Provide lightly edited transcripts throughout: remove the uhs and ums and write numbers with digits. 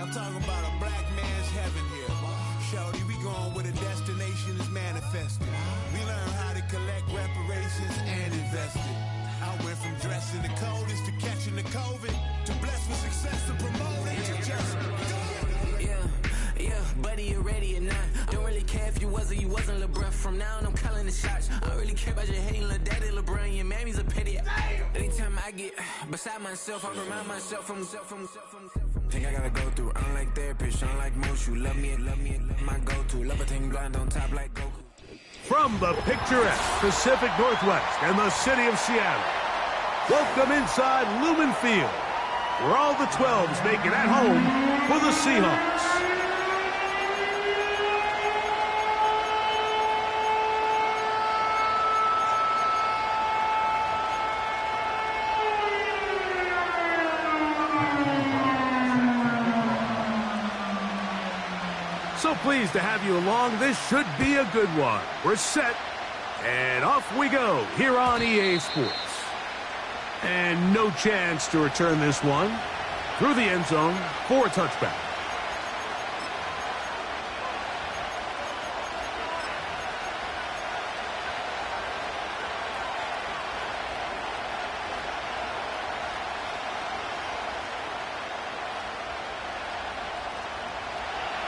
I'm talking about a black man's heaven here. Shorty, we going where the destination is manifested. We learn how to collect reparations and invest it. I went from dressing the coldest to catching the COVID, to blessed with success to promote it to just Yeah, buddy, you ready or not? Don't really care if you was or you wasn't LeBron. From now on, I'm calling the shots. I don't really care about your hating little daddy LeBron. Your mammy's a petty. Anytime I get beside myself, I remind myself from. Think I gotta go through. I don't like therapists, I don't like most. You love me, my go-to. Love a thing blind on top like Goku. From the picturesque Pacific Northwest and the city of Seattle, welcome inside Lumen Field, where all the 12s make it at home for the Seahawks. So pleased to have you along. This should be a good one. We're set, and off we go here on EA Sports. And no chance to return this one through the end zone for a touchback.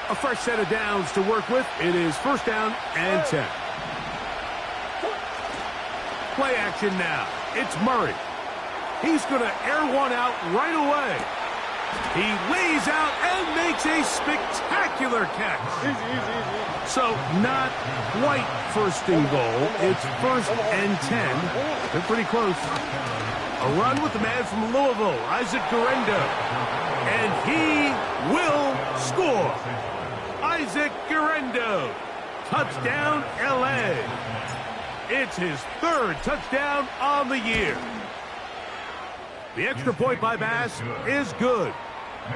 A fresh set of downs to work with. It is first down and 10. Play action now. It's Murray. He's going to air one out right away. He lays out and makes a spectacular catch. Easy. So not quite first and goal. It's first and 10. They're pretty close. A run with the man from Louisville, Isaac Guerendo. And he will score. Isaac Guerendo. Touchdown, L.A. It's his third touchdown on the year. The extra point by Bass is good.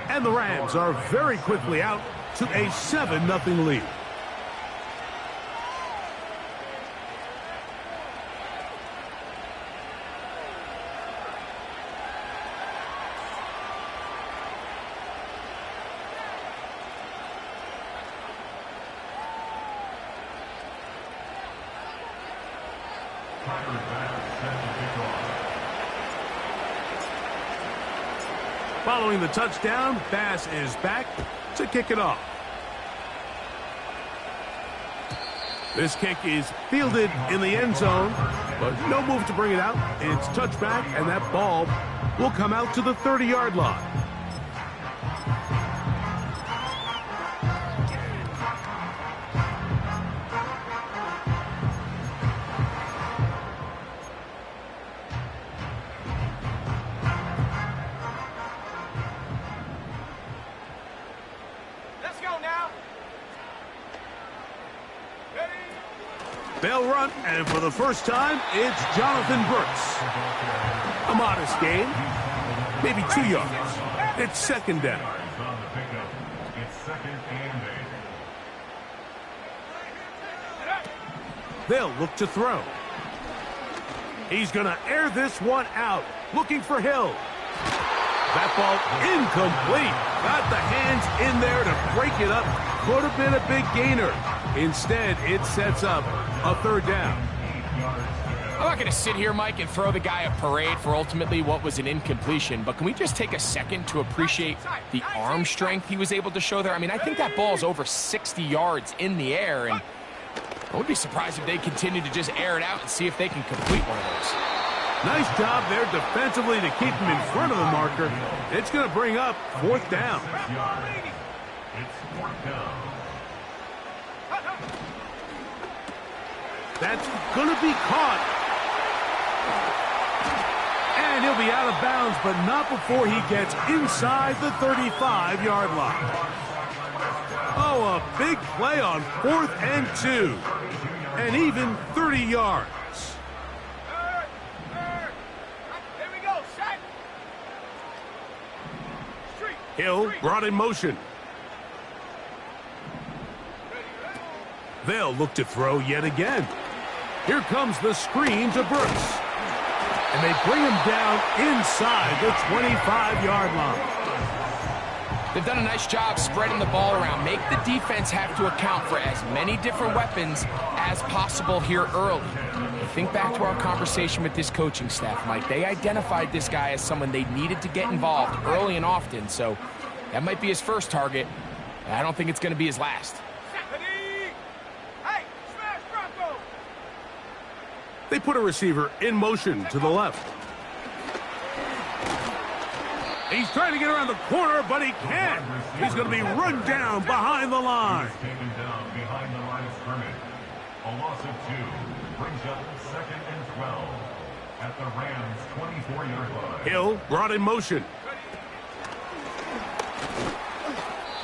And the Rams are very quickly out to a 7-0 lead. Following the touchdown, Bass is back to kick it off. This kick is fielded in the end zone, but no move to bring it out. It's touchback, and that ball will come out to the 30-yard line. They'll run, and for the first time, it's Jonathan Brooks. A modest gain, maybe 2 yards. It's second down. They'll look to throw. He's going to air this one out, looking for Hill. That ball incomplete. Got the hands in there to break it up. Could have been a big gainer. Instead, it sets up a third down. I'm not going to sit here, Mike, and throw the guy a parade for ultimately what was an incompletion, but can we just take a second to appreciate the arm strength he was able to show there? I mean, I think that ball's over 60 yards in the air, and I would be surprised if they continue to just air it out and see if they can complete one of those. Nice job there defensively to keep him in front of the marker. It's going to bring up fourth down. That's going to be caught. And he'll be out of bounds, but not before he gets inside the 35-yard line. Oh, a big play on 4th and 2. And even 30 yards. Hill brought in motion. They'll look to throw yet again. Here comes the screen to Brooks. And they bring him down inside the 25-yard line. They've done a nice job spreading the ball around. Make the defense have to account for as many different weapons as possible here early. Think back to our conversation with this coaching staff, Mike. They identified this guy as someone they needed to get involved early and often, so that might be his first target. I don't think it's going to be his last. They put a receiver in motion to the left. He's trying to get around the corner, but he can't. He's going to be run down behind the line. Taken down behind the line of scrimmage. A loss of 2 brings up 2nd and 12 at the Rams' 24-yard line. Hill brought in motion.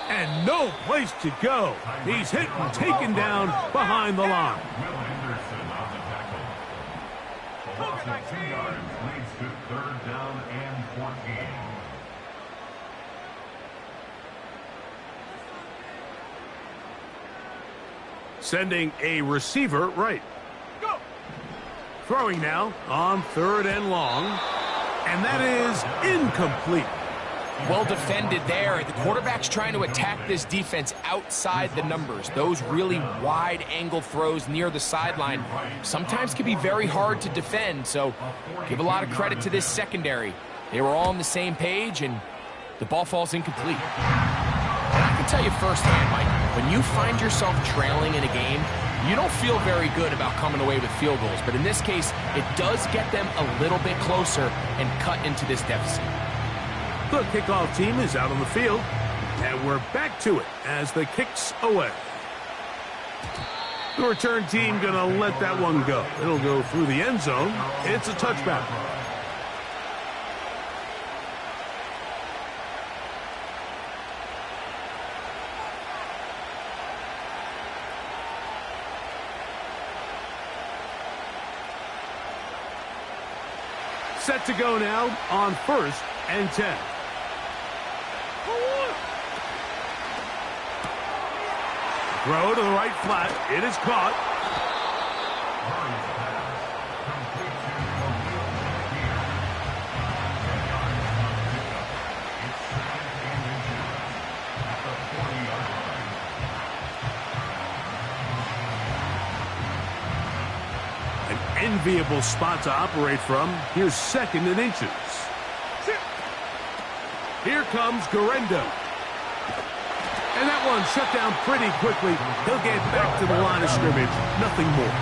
And no place to go. He's hit and taken down behind the line. Will Anderson on the tackle. A loss of 2 yards leads to 3rd down and 14. Sending a receiver right. Throwing now on 3rd and long. And that is incomplete. Well defended there. The quarterback's trying to attack this defense outside the numbers. Those really wide angle throws near the sideline sometimes can be very hard to defend, so give a lot of credit to this secondary. They were all on the same page, and the ball falls incomplete. And I can tell you firsthand, Mike, when you find yourself trailing in a game, you don't feel very good about coming away with field goals. But in this case, it does get them a little bit closer and cut into this deficit. The kickoff team is out on the field, and we're back to it as the kick's away. The return team going to let that one go. It'll go through the end zone. It's a touchback. Set to go now on 1st and 10. Throw to the right flat. It is caught. An enviable spot to operate from. Here's 2nd and inches. Here comes Guerendo. And that one shut down pretty quickly. He'll get back to the line of scrimmage. Nothing more.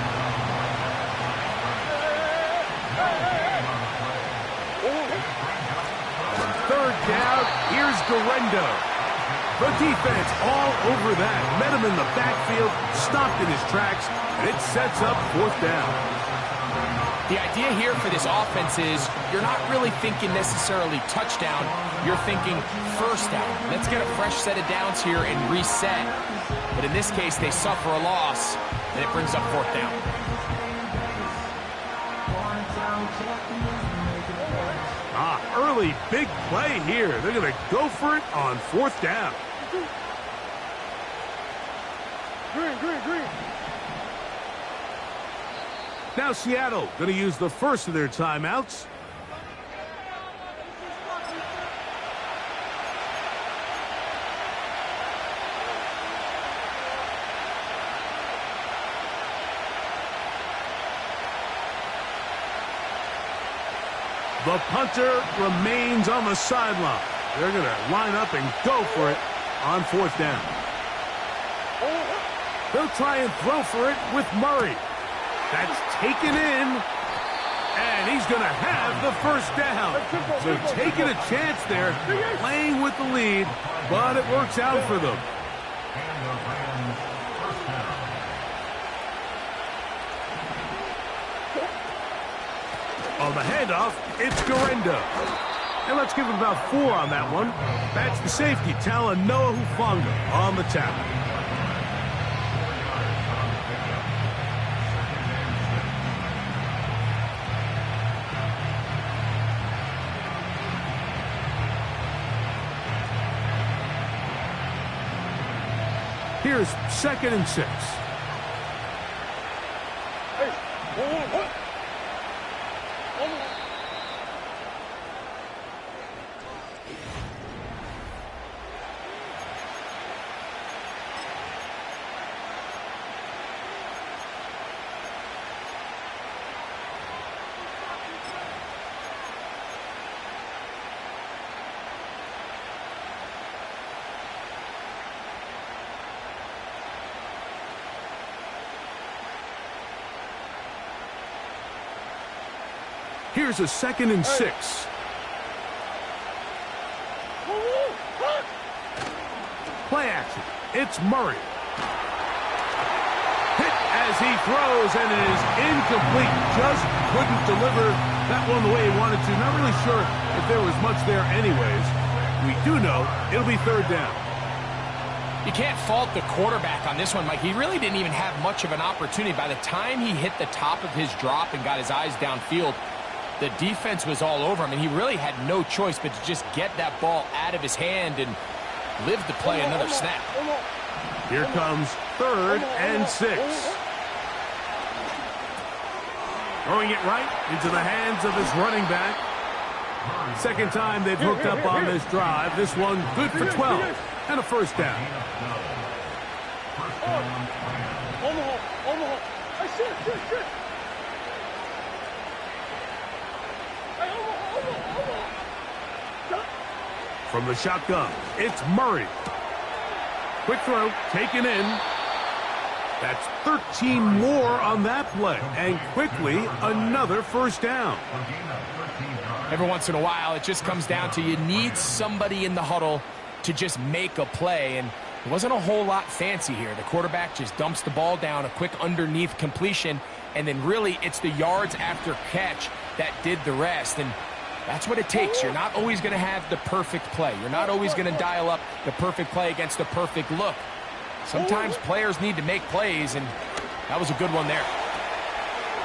On 3rd down, here's Guerendo. The defense all over that. Met him in the backfield, stopped in his tracks, and it sets up 4th down. The idea here for this offense is you're not really thinking necessarily touchdown. You're thinking 1st down. Let's get a fresh set of downs here and reset. But in this case, they suffer a loss, and it brings up 4th down. Early big play here. They're going to go for it on 4th down. Green. Now Seattle going to use the first of their timeouts. The punter remains on the sideline. They're going to line up and go for it on 4th down. They'll try and throw for it with Murray. That's taken in, and he's going to have the 1st down. So taking a chance there, playing with the lead, but it works out for them. On the handoff, it's Guerendo. And let's give him about 4 on that one. That's the safety, Talanoa Hufanga on the tackle. Here's 2nd and 6. Here's a 2nd and 6. Play action. It's Murray. Hit as he throws, and it is incomplete. Just couldn't deliver that one the way he wanted to. Not really sure if there was much there anyways. We do know it'll be 3rd down. You can't fault the quarterback on this one, Mike. He really didn't even have much of an opportunity. By the time he hit the top of his drop and got his eyes downfield, the defense was all over him, and he really had no choice but to just get that ball out of his hand and live to play another snap. Here comes 3rd and 6. Throwing it right into the hands of his running back. 2nd time they've hooked up on this drive. This one good for 12 and a 1st down. From the shotgun, it's Murray. Quick throw, taken in. That's 13 more on that play. And quickly, another 1st down. Every once in a while, it just comes down to you need somebody in the huddle to just make a play. And it wasn't a whole lot fancy here. The quarterback just dumps the ball down, a quick underneath completion, and then really it's the yards after catch that did the rest. And that's what it takes. You're not always going to have the perfect play. You're not always going to dial up the perfect play against the perfect look. Sometimes players need to make plays, and that was a good one there.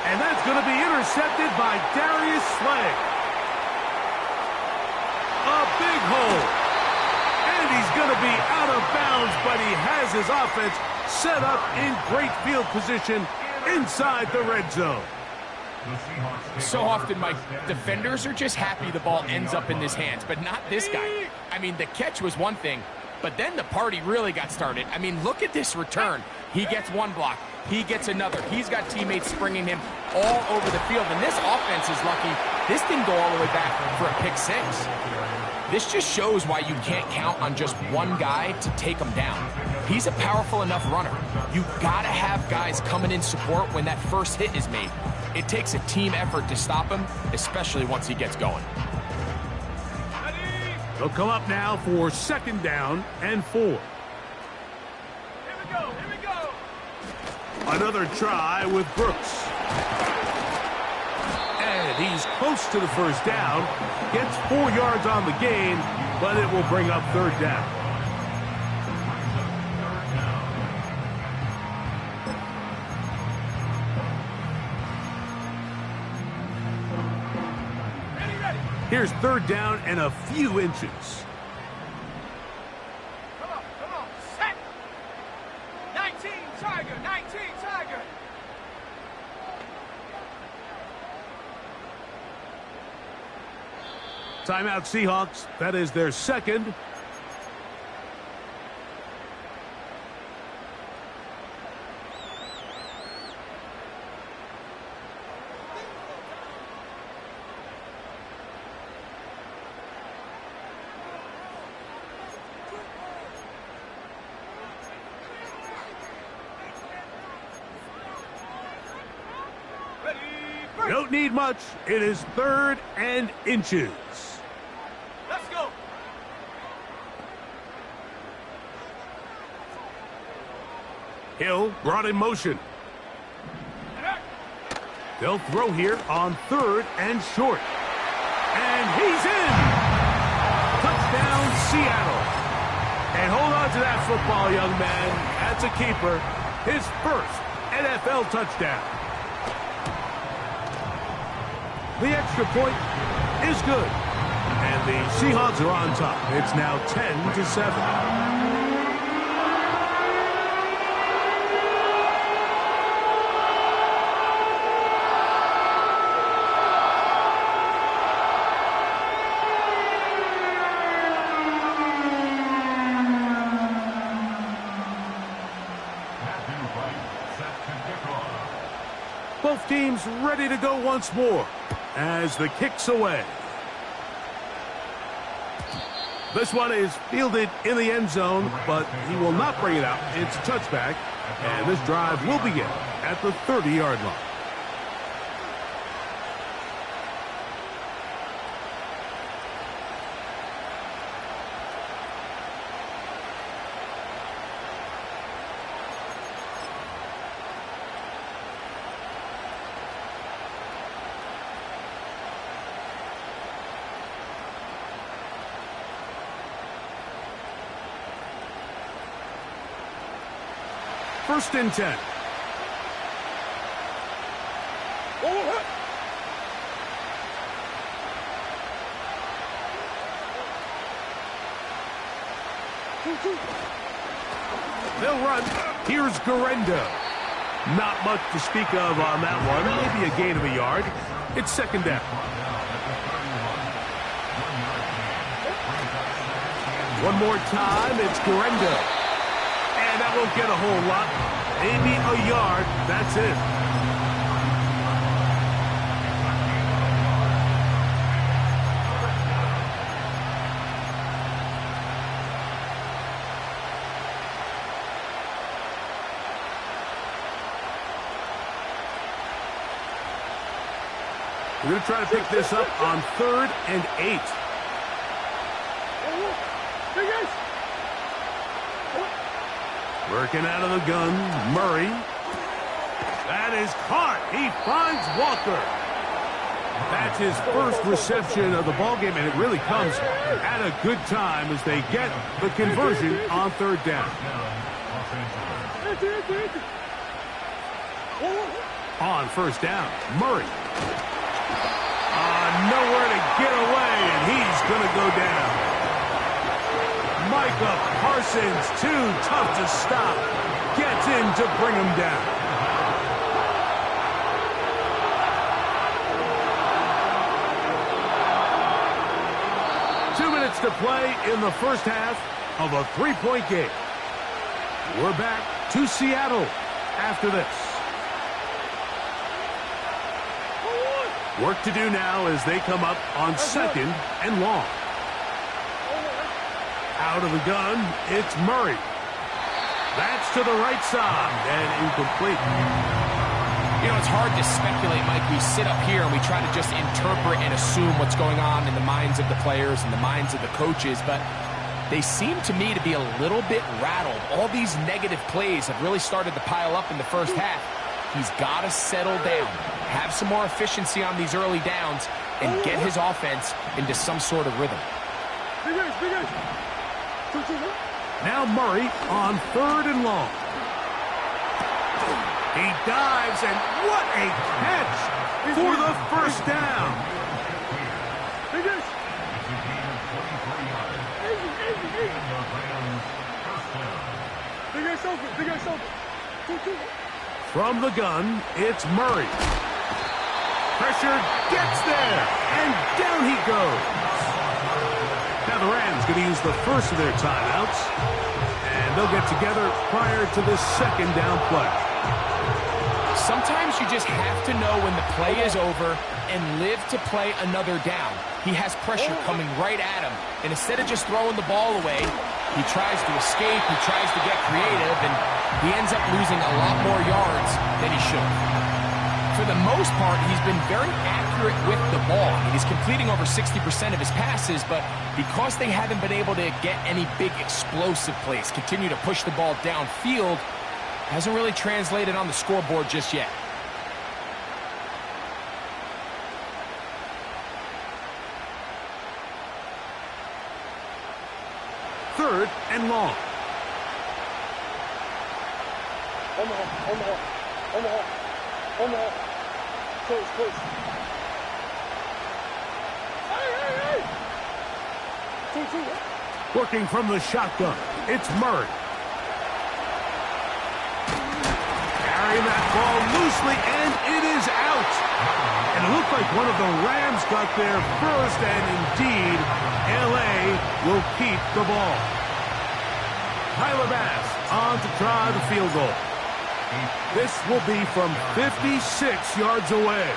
And that's going to be intercepted by Darius Slay. A big hole. And he's going to be out of bounds, but he has his offense set up in great field position inside the red zone. So often, Mike, defenders are just happy the ball ends up in his hands, but not this guy. I mean, the catch was one thing, but then the party really got started. I mean, look at this return. He gets one block. He gets another. He's got teammates springing him all over the field, and this offense is lucky. This didn't go all the way back for a pick 6. This just shows why you can't count on just one guy to take him down. He's a powerful enough runner. You've got to have guys coming in support when that first hit is made. It takes a team effort to stop him, especially once he gets going. They'll come up now for 2nd down and 4. Here we go. Another try with Brooks. And he's close to the 1st down. Gets 4 yards on the gain, but it will bring up 3rd down. Here's 3rd down and a few inches. Come on. Set. 19, Tiger. Timeout Seahawks. That is their 2nd. Don't need much. It is 3rd and inches. Let's go. Hill brought in motion. They'll throw here on 3rd and short. And he's in. Touchdown, Seattle. And hold on to that football, young man. That's a keeper. His first NFL touchdown. The extra point is good. And the Seahawks are on top. It's now 10-7. Both teams ready to go once more as the kick's away. This one is fielded in the end zone, but he will not bring it out. It's a touchback, and this drive will begin at the 30-yard line. First and 10. They'll run. Here's Guerrero. Not much to speak of on that one. Maybe a gain of a yard. It's second down. One more time, it's Guerrero. And that won't get a whole lot. Maybe a yard. That's it. We're going to try to pick this up on 3rd and 8. Working out of the gun, Murray. That is caught. He finds Walker. That's his first reception of the ballgame, and it really comes at a good time as they get the conversion on 3rd down. On 1st down, Murray. Nowhere to get away, and he's going to go down. Micah Parsons, too tough to stop, gets in to bring him down. Two minutes to play in the first half of a 3-point game. We're back to Seattle after this. Work to do now as they come up on 2nd and long. Out of the gun, it's Murray. That's to the right side and incomplete. You know, it's hard to speculate, Mike. We sit up here and we try to just interpret and assume what's going on in the minds of the players and the minds of the coaches, but they seem to me to be a little bit rattled. All these negative plays have really started to pile up in the first half. He's got to settle down, have some more efficiency on these early downs, and get his offense into some sort of rhythm. Now Murray on 3rd and long. He dives, and what a catch for the first down. From the gun, it's Murray. Pressure gets there, and down he goes. Now the Rams going to use the first of their timeouts, and they'll get together prior to the 2nd down play. Sometimes you just have to know when the play is over and live to play another down. He has pressure coming right at him, and instead of just throwing the ball away, he tries to escape, he tries to get creative, and he ends up losing a lot more yards than he should. For the most part, he's been very accurate with the ball. He's completing over 60% of his passes, but because they haven't been able to get any big explosive plays, continue to push the ball downfield, hasn't really translated on the scoreboard just yet. Third and long. Close. Working from the shotgun, it's Murray. Carrying that ball loosely, and it is out. And it looked like one of the Rams got there first, and indeed, L.A. will keep the ball. Tyler Bass on to try the field goal. This will be from 56 yards away.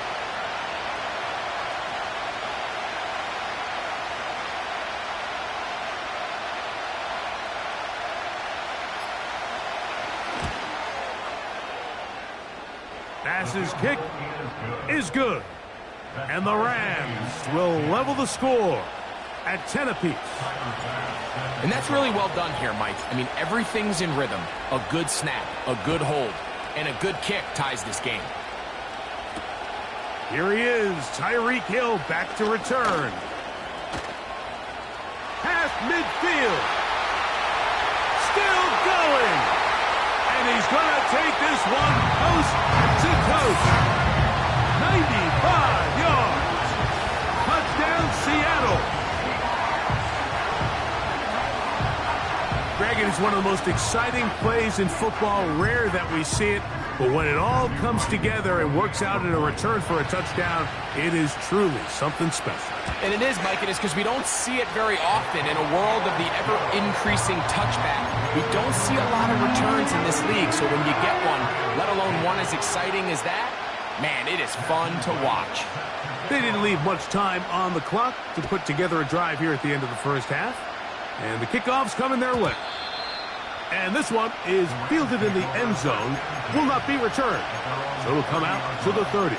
Bass's kick is good. And the Rams will level the score at 10 apiece. And that's really well done here, Mike. I mean, everything's in rhythm. A good snap, a good hold, and a good kick ties this game. Here he is, Tyreek Hill back to return. Half midfield. Still going. And he's going to take this one coast to coast. 95 yards. Touchdown, Seattle. Greg, it is one of the most exciting plays in football. Rare that we see it, but when it all comes together and works out in a return for a touchdown, it is truly something special. And it is, Mike, it is because we don't see it very often in a world of the ever-increasing touchback. We don't see a lot of returns in this league, so when you get one, let alone one as exciting as that, man, it is fun to watch. They didn't leave much time on the clock to put together a drive here at the end of the first half. And the kickoff's coming their way. And this one is fielded in the end zone, will not be returned. So it'll come out to the 30.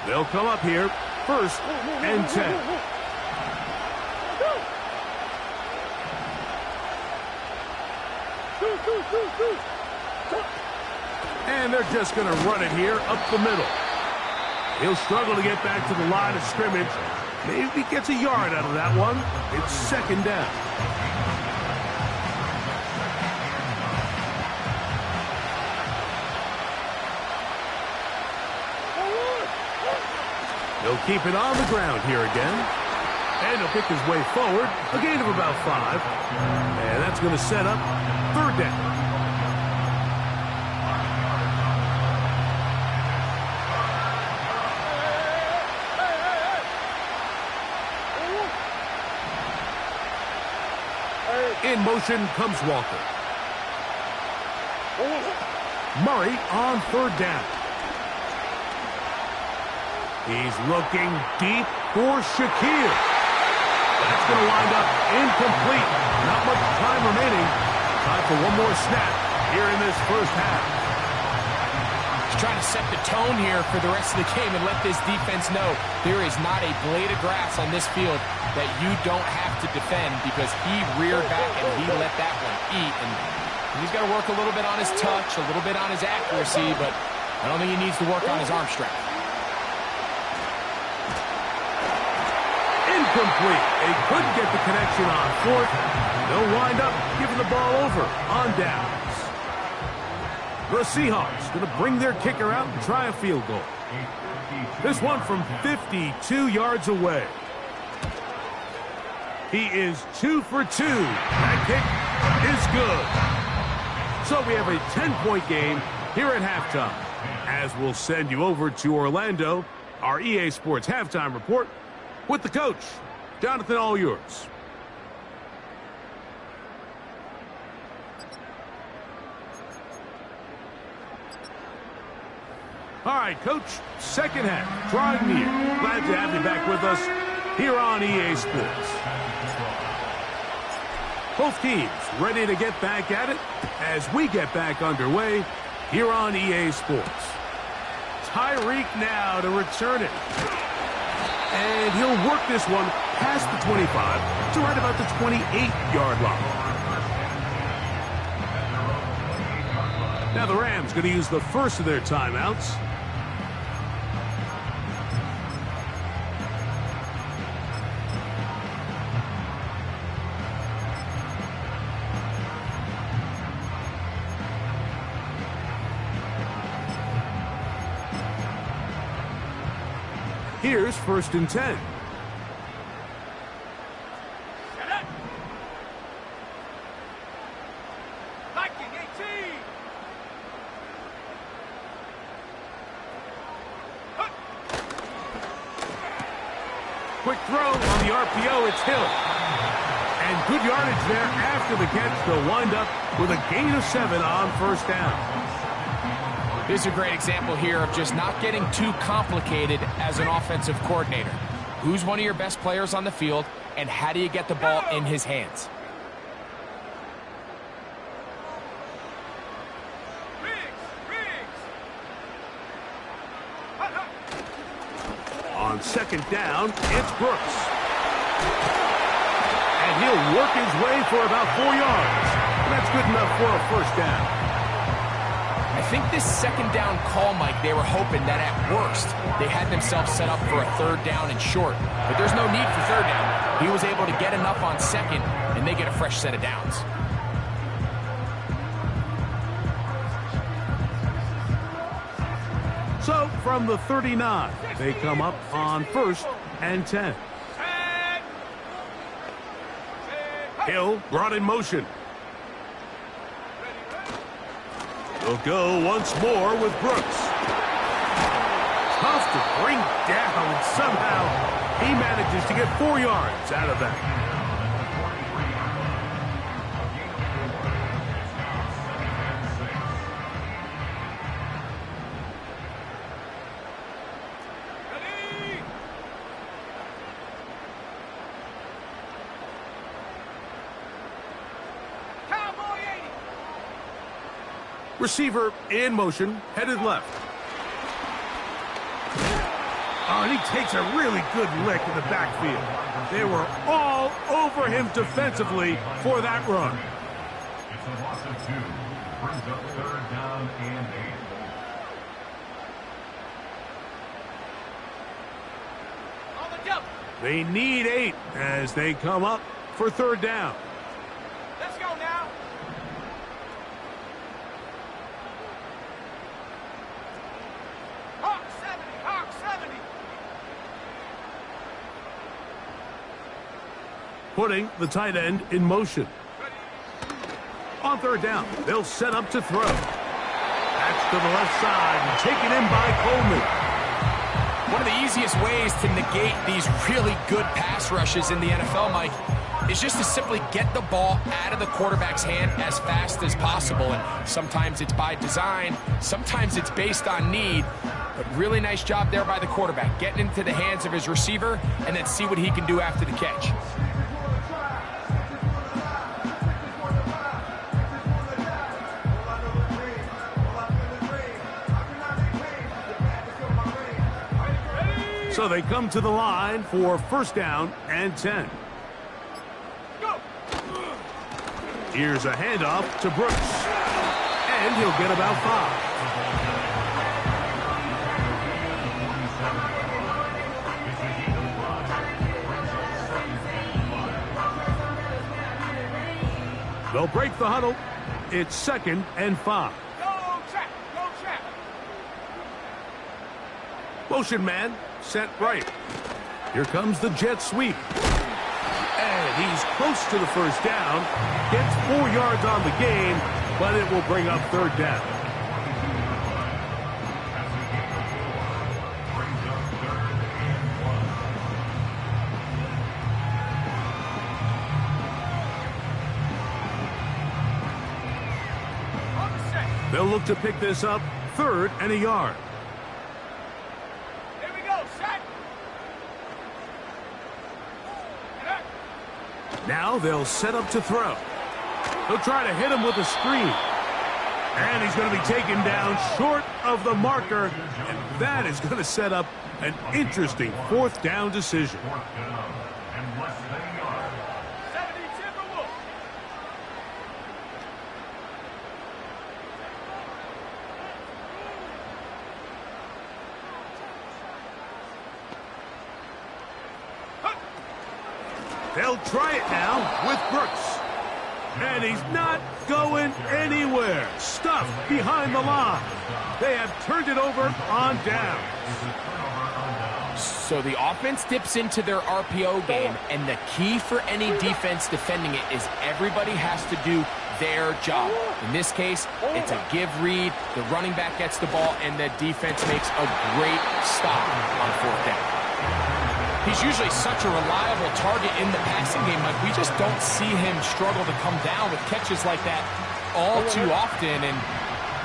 They'll come up here, 1st and 10. And they're just going to run it here up the middle. He'll struggle to get back to the line of scrimmage. Maybe he gets a yard out of that one. It's 2nd down. He'll keep it on the ground here again. And he'll pick his way forward. A gain of about 5. And that's going to set up 3rd down. In motion comes Walker. Murray on 3rd down. He's looking deep for Shakir. That's going to wind up incomplete. Not much time remaining. Time for one more snap here in this first half. He's trying to set the tone here for the rest of the game and let this defense know there is not a blade of grass on this field that you don't have to defend, because he reared back and he let that one eat. And he's got to work a little bit on his touch, a little bit on his accuracy, but I don't think he needs to work on his arm strength. Incomplete. They couldn't get the connection on 4th. They'll wind up giving the ball over on downs. The Seahawks going to bring their kicker out and try a field goal. This one from 52 yards away. He is 2 for 2. That kick is good. So we have a 10-point game here at halftime. As we'll send you over to Orlando, our EA Sports halftime report with the coach. Jonathan, all yours. All right, Coach, 2nd half, drawing near. Glad to have you back with us here on EA Sports. Both teams ready to get back at it as we get back underway here on EA Sports. Tyreek now to return it. And he'll work this one past the 25 to right about the 28-yard line. Now the Rams going to use the first of their timeouts. Here's 1st and 10. Quick throw on the RPO, it's Hill. And good yardage there after the catch. They'll wind up with a gain of 7 on 1st down. This is a great example here of just not getting too complicated as an offensive coordinator. Who's one of your best players on the field, and how do you get the ball in his hands? On 2nd down, it's Brooks. And he'll work his way for about 4 yards. That's good enough for a first down. I think this second down call, Mike, they were hoping that at worst they had themselves set up for a third down and short. But there's no need for third down. He was able to get enough on second, and they get a fresh set of downs. So from the 39, they come up on 1st and 10. Hill brought in motion. They'll go once more with Brooks. Tough to bring down, and somehow he manages to get 4 yards out of that. Receiver in motion, headed left. Oh, and he takes a really good lick in the backfield. They were all over him defensively for that run. It's a loss of 2. Brings up third down and 8. They need 8 as they come up for third down. Let's go now. Hawk 70. Putting the tight end in motion. On third down, they'll set up to throw. That's to the left side and taken in by Coleman. One of the easiest ways to negate these really good pass rushes in the NFL, Mike, is just to simply get the ball out of the quarterback's hand as fast as possible. And sometimes it's by design, sometimes it's based on need. But really nice job there by the quarterback, getting into the hands of his receiver and then see what he can do after the catch. So they come to the line for first down and 10. Here's a handoff to Brooks. And he'll get about 5. They'll break the huddle. It's 2nd and 5. Go check. Motion man set right. Here comes the jet sweep. And he's close to the first down. Gets 4 yards on the game, but it will bring up third down. They'll look to pick this up 3rd and a yard. Here we go, set. Now they'll set up to throw. They'll try to hit him with a screen. And he's going to be taken down short of the marker. And that is going to set up an interesting 4th down decision. 4th down and less than a yard. 70 Timberwolves. They'll try it now with Brooks. And he's not going anywhere. Stuffed behind the line. They have turned it over on down. So the offense dips into their RPO game, and the key for any defense defending it is everybody has to do their job. In this case, it's a give read. The running back gets the ball, and the defense makes a great stop on 4th down. He's usually such a reliable target in the passing game. Like, we just don't see him struggle to come down with catches like that all too often. And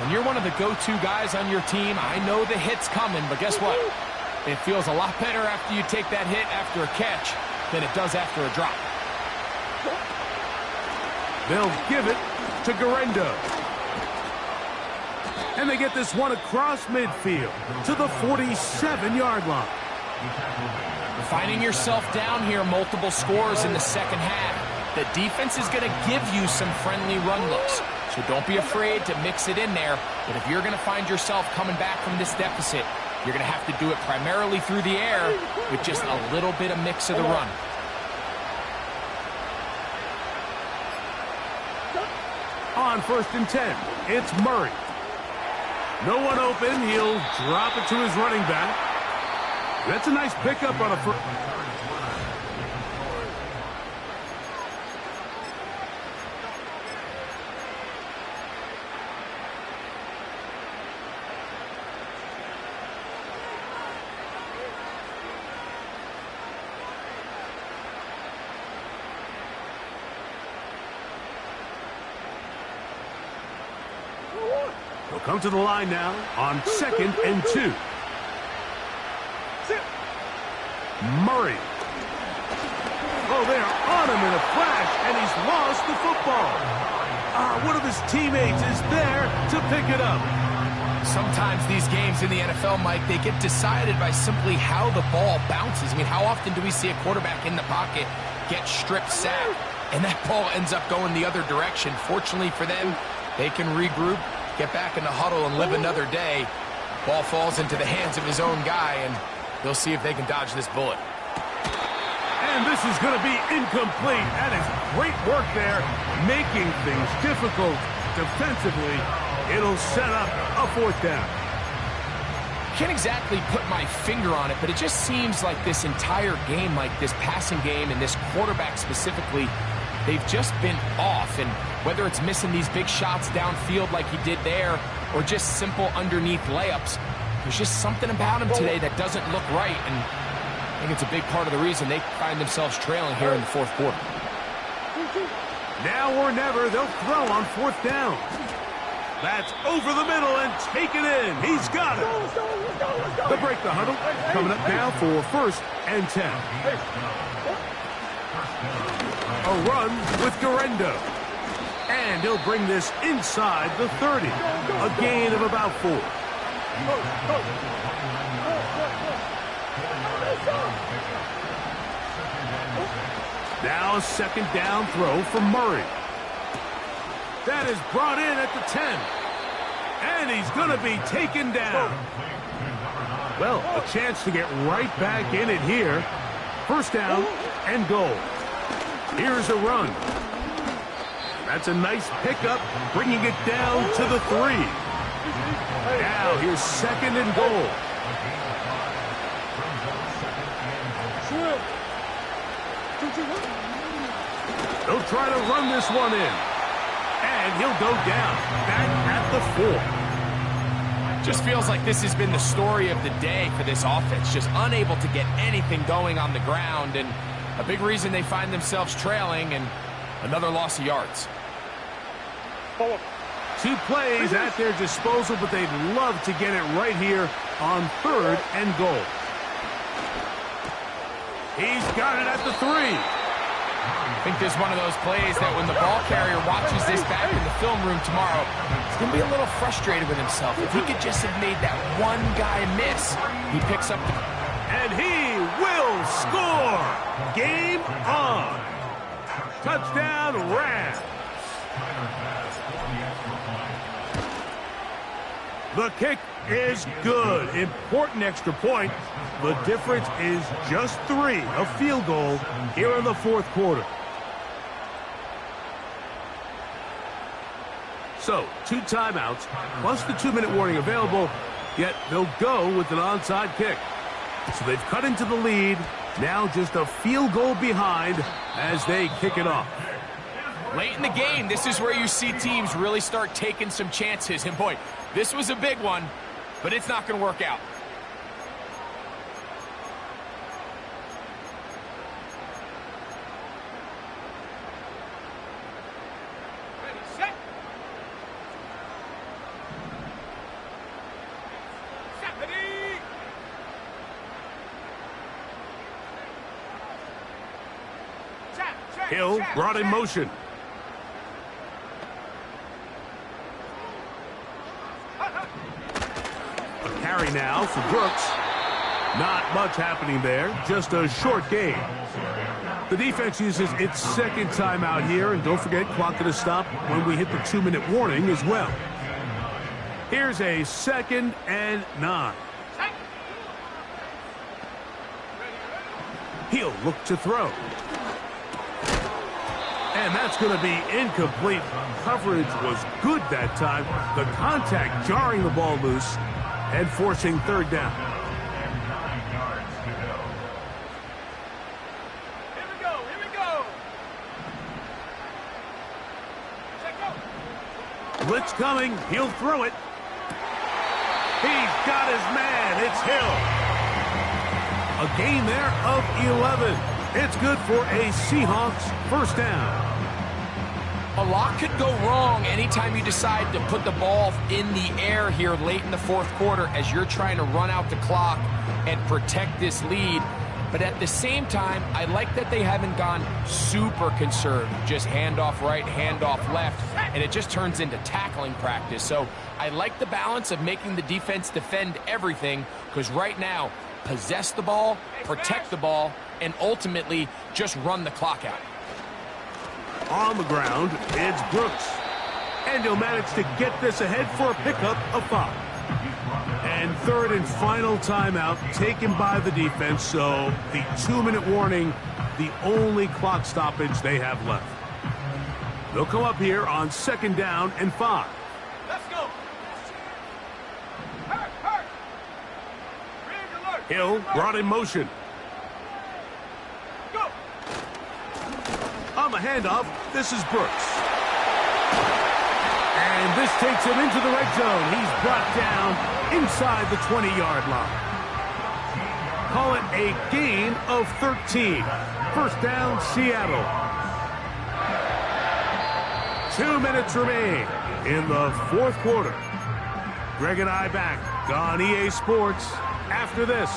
when you're one of the go-to guys on your team, I know the hit's coming, but guess what? It feels a lot better after you take that hit after a catch than it does after a drop. They'll give it to Guerrero. And they get this one across midfield to the 47-yard line. Finding yourself down here multiple scores in the second half. The defense is going to give you some friendly run looks, so don't be afraid to mix it in there. But if you're going to find yourself coming back from this deficit, you're going to have to do it primarily through the air with just a little bit of mix of the run. On 1st and 10, it's Murray. No one open. He'll drop it to his running back. That's a nice pickup on a first. He'll come to the line now on 2nd and 2. Murray. Oh, they're on him in a flash, and he's lost the football. One of his teammates is there to pick it up. Sometimes these games in the NFL, Mike, they get decided by simply how the ball bounces. I mean, how often do we see a quarterback in the pocket get strip sacked, and that ball ends up going the other direction? Fortunately for them, they can regroup, get back in the huddle, and live another day. Ball falls into the hands of his own guy, and they'll see if they can dodge this bullet. And this is going to be incomplete. That is great work there, making things difficult defensively. It'll set up a 4th down. Can't exactly put my finger on it, but it just seems like this entire game, like this passing game and this quarterback specifically, they've just been off. And whether it's missing these big shots downfield like he did there or just simple underneath layups, there's just something about him today that doesn't look right. And I think it's a big part of the reason they find themselves trailing here in the 4th quarter. Now or never, they'll throw on 4th down. That's over the middle and taken in. He's got it. They'll break the huddle. Coming up now for 1st and 10. A run with Guerrero. And he'll bring this inside the 30. A gain of about 4. Now a 2nd down throw from Murray. That is brought in at the 10. And he's going to be taken down. Well, a chance to get right back in it here. 1st down and goal. Here's a run. That's a nice pickup, bringing it down to the 3. Now here's 2nd and goal. They'll try to run this one in. And he'll go down, back at the 4. Just feels like this has been the story of the day for this offense. Just unable to get anything going on the ground. And a big reason they find themselves trailing and another loss of yards. 2 plays at their disposal, but they'd love to get it right here on 3rd and goal. He's got it at the 3. I think there's one of those plays that when the ball carrier watches this back in the film room tomorrow, he's going to be a little frustrated with himself. If he could just have made that one guy miss, he picks up the... And he will score! Game on! Touchdown, Rams! The kick is good. Important extra point. The difference is just 3, a field goal here in the 4th quarter. So, 2 timeouts, plus the 2-minute warning available, yet they'll go with an onside kick. So they've cut into the lead, now just a field goal behind as they kick it off. Late in the game, this is where you see teams really start taking some chances. And boy, this was a big one, but it's not going to work out. Ready, set. Hill brought in motion. A carry now for Brooks. Not much happening there, just a short gain. The defense uses its second timeout here, and don't forget, clock going to stop when we hit the 2-minute warning as well. Here's a 2nd and 9. He'll look to throw. And that's going to be incomplete. Coverage was good that time. The contact jarring the ball loose and forcing 3rd down. And 9 yards to go. Here we go. Blitz coming. He'll throw it. He's got his man. It's Hill. A gain there of 11. It's good for a Seahawks 1st down. A lot could go wrong anytime you decide to put the ball in the air here late in the 4th quarter as you're trying to run out the clock and protect this lead. But at the same time, I like that they haven't gone super conserved, just handoff right, handoff left, and it just turns into tackling practice. So I like the balance of making the defense defend everything, because right now, possess the ball, protect the ball, and ultimately just run the clock out. On the ground, it's Brooks. And he'll manage to get this ahead for a pickup of 5. And 3rd and final timeout taken by the defense, so the 2-minute warning, the only clock stoppage they have left. They'll come up here on 2nd down and 5. Let's go. Hill brought in motion. Go. On the handoff, this is Brooks. And this takes him into the red zone. He's brought down inside the 20-yard line. Call it a gain of 13. 1st down, Seattle. 2 minutes remain in the 4th quarter. Greg and I back on EA Sports after this.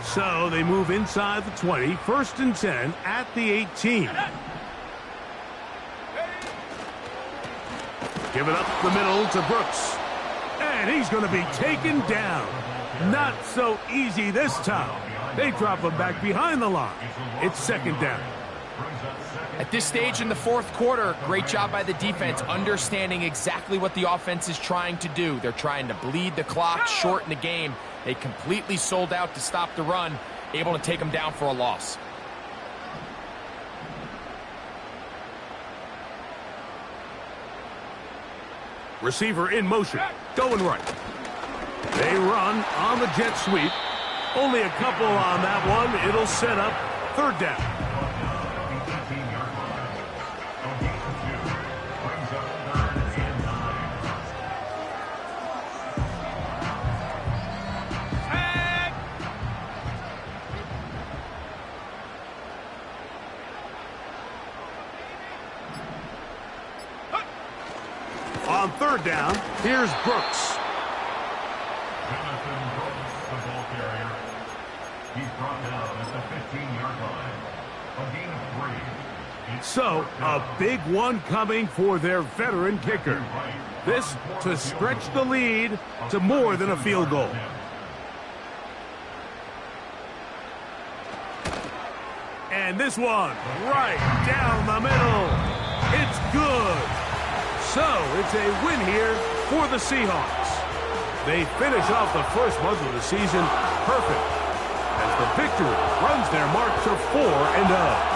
So they move inside the 20, 1st and 10 at the 18. Give it up the middle to Brooks. And he's going to be taken down. Not so easy this time. They drop him back behind the line. It's 2nd down. At this stage in the 4th quarter, great job by the defense understanding exactly what the offense is trying to do. They're trying to bleed the clock, shorten the game. They completely sold out to stop the run, able to take them down for a loss. Receiver in motion, going right. They run on the jet sweep. Only a couple on that one. It'll set up 3rd down. On 3rd down, here's Brooks. Jonathan Brooks, the ball carrier. He's brought down at the 15-yard line. A gain of 3. So, a big one coming for their veteran kicker. This to stretch the lead to more than a field goal. And this one, right down the middle. It's good. So, it's a win here for the Seahawks. They finish off the first month of the season perfect, as the victory runs their march to 4-0.